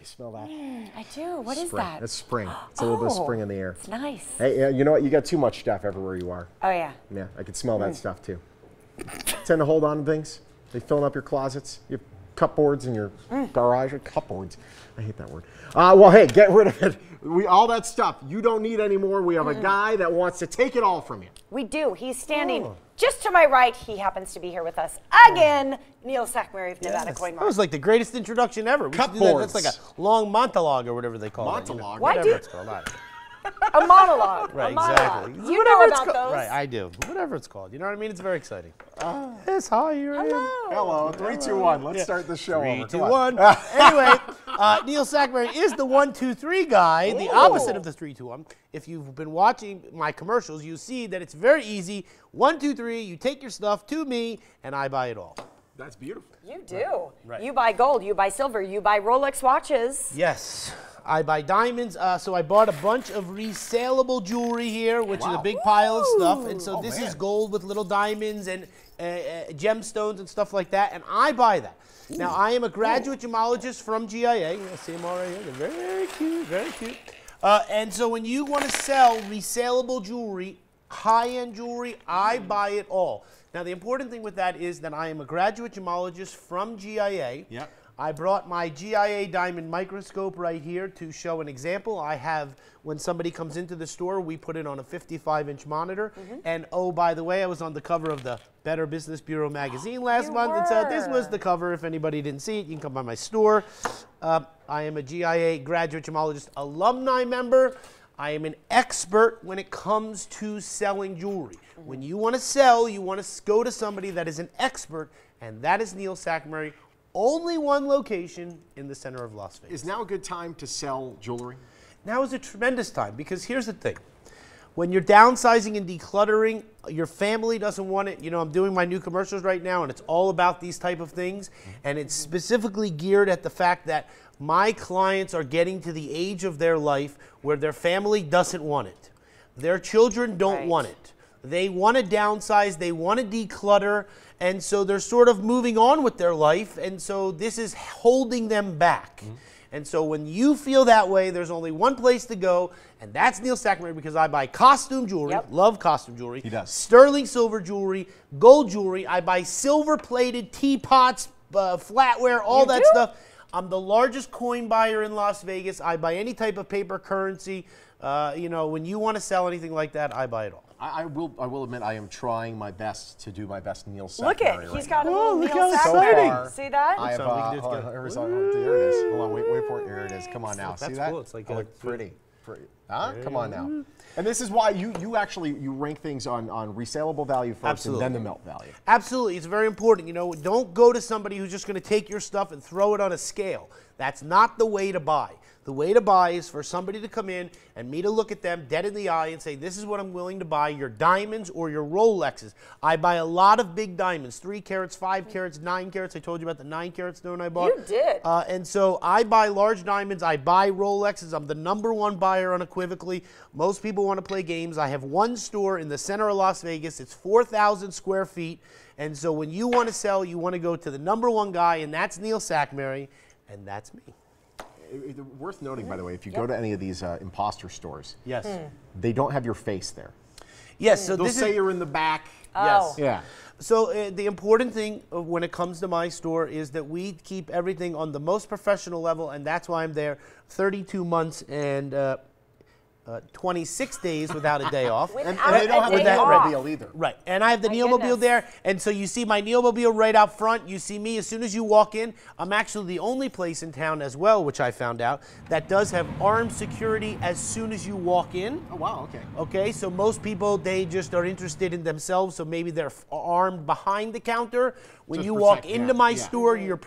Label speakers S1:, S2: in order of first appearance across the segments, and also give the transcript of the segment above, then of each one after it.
S1: you smell that?
S2: I do. What is
S1: Spring.
S2: that?
S1: It's spring. It's a little bit of spring in the air.
S2: It's nice.
S1: Hey, you know what? You got too much stuff everywhere you are.
S2: Oh, yeah.
S1: Yeah, I can smell that stuff too. Tend to hold on to things. They filling up your closets, your cupboards in your garage. Cupboards. I hate that word. Well, hey, get rid of it. All that stuff you don't need anymore. We have a guy that wants to take it all from you.
S2: We do. He's standing just to my right. He happens to be here with us again. Neil Sackmary of Nevada Coin Mart.
S3: That was like the greatest introduction ever. We should do that. That's like a long monologue or whatever they call it.
S1: Monologue?
S2: Why
S3: Whatever it's called.
S2: A monologue.
S3: Right,
S2: a monologue.
S3: exactly.
S2: You know about those.
S3: Right, I do. Whatever it's called. You know what I mean? It's very exciting. Yes, hi, you're in.
S1: Hello. 3, 2, 1. Let's start the show.
S3: 3, 2, 1. Anyway, Neil Sackmary is the 1, 2, 3 guy, the opposite of the 3, 2, 1. If you've been watching my commercials, you see that it's very easy. 1, 2, 3. You take your stuff to me, and I buy it all.
S1: That's beautiful.
S2: You do.
S3: Right.
S2: You buy gold. You buy silver. You buy Rolex watches.
S3: Yes. I buy diamonds, so I bought a bunch of resaleable jewelry here, which is a big pile of stuff. And so this is gold with little diamonds and gemstones and stuff like that, and I buy that. Now, I am a graduate gemologist from GIA. You see them all right here. They're very cute, very cute. And so when you want to sell resaleable jewelry, high-end jewelry, I buy it all. Now, the important thing with that is that I am a graduate gemologist from GIA.
S1: Yep.
S3: I brought my GIA diamond microscope right here to show an example. I have, when somebody comes into the store, we put it on a 55-inch monitor. And oh, by the way, I was on the cover of the Better Business Bureau magazine last month. And so this was the cover. If anybody didn't see it, you can come by my store. I am a GIA graduate gemologist alumni member. I am an expert when it comes to selling jewelry. When you want to sell, you want to go to somebody that is an expert, and that is Neil Sackmary. Only one location in the center of Las Vegas.
S1: Is now a good time to sell jewelry?
S3: Now is a tremendous time, because here's the thing. When you're downsizing and decluttering, your family doesn't want it. You know, I'm doing my new commercials right now, and it's all about these type of things. And it's specifically geared at the fact that my clients are getting to the age of their life where their family doesn't want it. Their children don't want it. They want to downsize. They want to declutter. And so they're sort of moving on with their life. And so this is holding them back. And so when you feel that way, there's only one place to go, and that's Neil Sackmary, because I buy costume jewelry, love costume jewelry.
S1: He does.
S3: Sterling silver jewelry, gold jewelry. I buy silver-plated teapots, flatware, all that stuff. I'm the largest coin buyer in Las Vegas. I buy any type of paper currency. You know, when you want to sell anything like that, I buy it all.
S1: I will admit I am trying my best to do my best Neil Sackmary.
S2: Look at he's got a little
S3: look
S2: Neil
S3: how
S2: Sackmary.
S1: exciting.
S2: See that?
S1: I have,
S3: there it
S1: is. Hold on, wait for it. Here it is. Come on now.
S3: That's
S1: See that?
S3: cool. It's like
S1: pretty. Huh? Come on now. And this is why you actually rank things on resaleable value first and then the melt value.
S3: Absolutely. It's very important. You know, don't go to somebody who's just going to take your stuff and throw it on a scale. That's not the way to buy. The way to buy is for somebody to come in and me to look at them dead in the eye and say, this is what I'm willing to buy, your diamonds or your Rolexes. I buy a lot of big diamonds, 3 carats, 5 carats, 9 carats. I told you about the 9 carat stone I bought.
S2: You did.
S3: And so I buy large diamonds. I buy Rolexes. I'm the #1 buyer unequivocally. Most people want to play games. I have one store in the center of Las Vegas. It's 4,000 square feet. And so when you want to sell, you want to go to the #1 guy, and that's Neil Sackmary, and that's me.
S1: Worth noting, by the way, if you go to any of these imposter stores,
S3: Yes.
S1: they don't have your face there.
S3: Yes. So
S1: They'll
S3: this
S1: say
S3: is,
S1: you're in the back.
S3: yes.
S1: Yeah.
S3: So the important thing when it comes to my store is that we keep everything on the most professional level, and that's why I'm there 32 months and 26 days without a day off.
S1: And they don't have the Neilmobile either.
S3: Right, and I have the Neilmobile there, and so you see my Neilmobile right out front. You see me as soon as you walk in. I'm actually the only place in town as well, which I found out, that does have armed security as soon as you walk in.
S1: Oh, wow, okay.
S3: Okay, so most people, they just are interested in themselves, so maybe they're armed behind the counter. When
S1: Just
S3: you walk
S1: protect,
S3: into my store, you're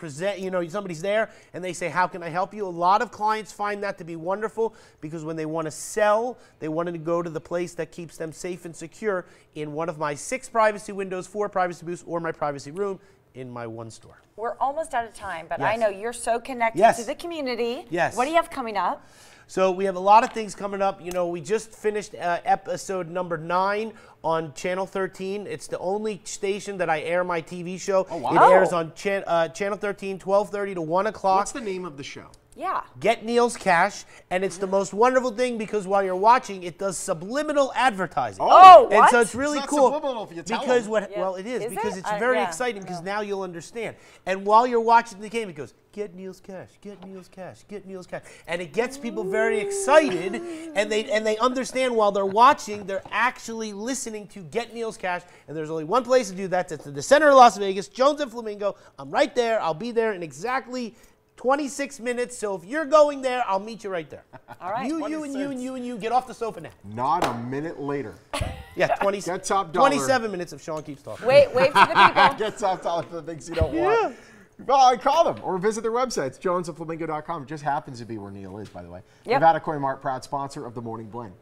S3: somebody's there, and they say, how can I help you? A lot of clients find that to be wonderful, because when they want to sell, they want to go to the place that keeps them safe and secure in one of my 6 privacy windows, 4 privacy booths, or my privacy room in my one store.
S2: We're almost out of time, but
S3: Yes.
S2: I know you're so connected
S3: Yes.
S2: to the community.
S3: Yes.
S2: What do you have coming up?
S3: So we have a lot of things coming up. You know, we just finished episode number 9 on Channel 13. It's the only station that I air my TV show.
S1: Oh, wow.
S3: It airs on Channel 13, 12:30 to 1 o'clock.
S1: What's the name of the show?
S2: Yeah.
S3: Get Neil's Cash, and it's the most wonderful thing because while you're watching, it does subliminal advertising.
S2: Oh,
S3: And
S2: what?
S3: so it's really
S1: It's not
S3: cool
S1: subliminal if you tell
S3: because
S1: them.
S3: what?
S2: Yeah.
S3: Well, it is,
S2: Is
S3: because
S2: it?
S3: it's very
S2: Yeah,
S3: exciting because
S2: no.
S3: now you'll understand. And while you're watching the game, it goes, "Get Neil's Cash, get Neil's Cash, get Neil's Cash," and it gets people very excited, and they understand while they're watching, they're actually listening to Get Neil's Cash. And there's only one place to do that. It's in the center of Las Vegas, Jones and Flamingo. I'm right there. I'll be there in exactly 26 minutes, so if you're going there, I'll meet you right there.
S2: All right.
S3: You and you get off the sofa now.
S1: Not a minute later.
S3: Yeah, 20,
S1: Get top dollar.
S3: 27 minutes if Sean keeps talking.
S2: Wait for the people.
S1: Get top dollar for the things you don't want. Well, call them or visit their website. It's jonesandflamingo.com. It just happens to be where Neil is, by the way.
S2: Yep.
S1: Nevada Coin Mart, proud sponsor of the Morning Bling.